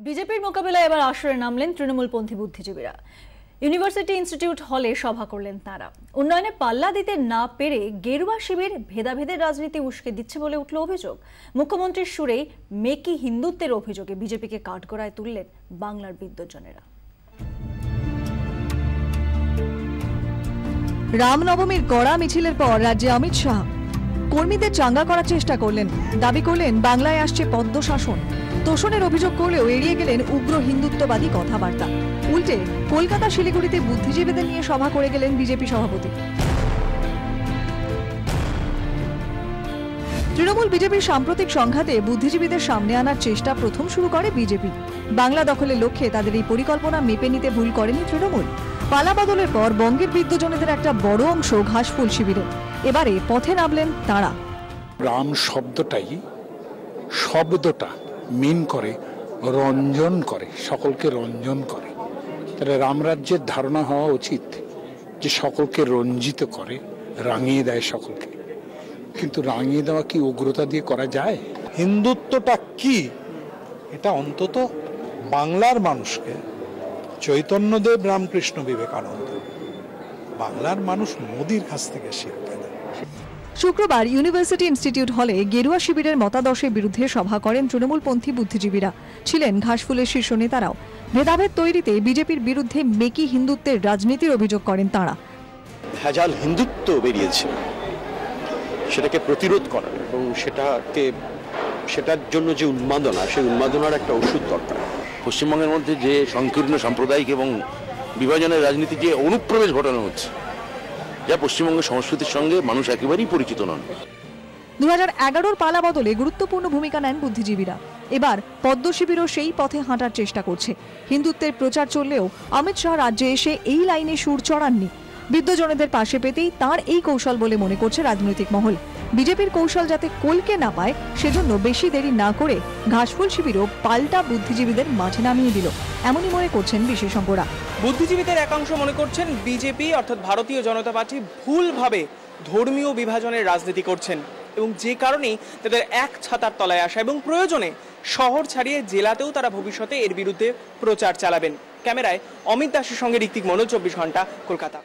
বিজেপির মোকাবিলায় এবার আসরে নামলেন তৃণমূলপন্থী বুদ্ধিজীবীরা। ইউনিভার্সিটি ইনস্টিটিউট হলে সভা করলেন তারা। উন্নয়নে পাল্লা দিতে না পেরে গেরুয়া শিবির ভেদাভেদের রাজনীতি উস্কে দিচ্ছে বলে উঠল অভিযোগ। মুখ্যমন্ত্রীর সুরেই মেকি হিন্দুত্বের অভিযোগে বিজেপিকে কাঠগড়ায় তুললেন বাংলার বিদ্বজ্জনেরা। রামনবমীর কড়া মিছিলের পর রাজ্যে অমিত শাহ কর্মীদের চাঙ্গা করার চেষ্টা করলেন। দাবি করলেন বাংলায় আসছে পদ্ম শাসন। তোষণের অভিযোগ করলেও এড়িয়ে গেলেন উগ্র হিন্দুত্ববাদী কথাবার্তা। উল্টে কলকাতা শিলিগুড়িতে বুদ্ধিজীবীদের নিয়ে সভা করে গেলেন বিজেপি সভাপতি। তৃণমূল বিজেপির সাম্প্রতিক সংঘাতে বুদ্ধিজীবীদের সামনে আনার চেষ্টা প্রথম শুরু করে বিজেপি। বাংলা দখলের লক্ষ্যে তাদের এই পরিকল্পনা মেপে নিতে ভুল করেনি তৃণমূল। পালা বদলের পর বঙ্গের বিদ্বজনেদের একটা বড় অংশ ঘাসফুল শিবিরে। এবারে পথে নামলেন তাঁরা। রাম শব্দটা মিন করে রঞ্জন করে, সকলকে রঞ্জন করে। তাহলে রামরাজ্যের ধারণা হওয়া উচিত যে সকলকে রঞ্জিত করে, রাঙিয়ে দেয় সকলকে। কিন্তু রাঙিয়ে দেওয়া কি উগ্রতা দিয়ে করা যায়? হিন্দুত্বটা কি এটা অন্তত বাংলার মানুষকে চৈতন্যদেব, রামকৃষ্ণ, বিবেকানন্দ, বাংলার মানুষ মোদির কাছ থেকে শিখবে না। শুক্রবার ইউনিভার্সিটি ইনস্টিটিউট হলে গেরুয়া শিবিরের মতাদর্শের বিরুদ্ধে সভা করেন তৃণমূলপন্থী বুদ্ধিজীবীরা। ছিলেন ঘাসফুলের শীর্ষ নেতারাও। ভেদাভেদ তৈরিতে বিজেপির বিরুদ্ধে মেকি হিন্দুত্বের রাজনীতির অভিযোগ করেন তাঁরা। ভেজাল হিন্দুত্ব বেরিয়েছে, সেটাকে প্রতিরোধ করার এবং সেটার জন্য যে উন্মাদনা, সেই উন্মাদনার একটা ওষুধ দরকার। পশ্চিমবঙ্গের মধ্যে যে সংকীর্ণ সাম্প্রদায়িক এবং বিভাজনের রাজনীতি যে অনুপ্রবেশ ঘটানো হচ্ছে, যা পশ্চিমবঙ্গের সংস্কৃতির সঙ্গে মানুষ একেবারেই পরিচিত নন। 2011 পালা বদলে গুরুত্বপূর্ণ ভূমিকা নেন বুদ্ধিজীবীরা। এবার পদ্ম শিবিরও সেই পথে হাঁটার চেষ্টা করছে। হিন্দুত্বের প্রচার চললেও অমিত শাহ রাজ্যে এসে এই লাইনে সুর চড়াননি। বিদ্বজনেদের পাশে পেতেই তাঁর এই কৌশল বলে মনে করছে রাজনৈতিক মহল। বিজেপির কৌশল যাতে কলকে না পায়, সেজন্য বেশি দেরি না করে ঘাসফুল শিবিরও পাল্টা বুদ্ধিজীবীদের মাঠে নামিয়ে দিল, এমনই মনে করছেন বিশেষজ্ঞরা। বুদ্ধিজীবীদের একাংশ মনে করছেন বিজেপি অর্থাৎ ভারতীয় জনতা পার্টি ভুলভাবে ধর্মীয় বিভাজনের রাজনীতি করছেন এবং যে কারণেই তাদের এক ছাতার তলায় আসা এবং প্রয়োজনে শহর ছাড়িয়ে জেলাতেও তারা ভবিষ্যতে এর বিরুদ্ধে প্রচার চালাবেন। ক্যামেরায় অমিত দাসের সঙ্গে ঋত্বিক মনোজ, 24 ঘন্টা, কলকাতা।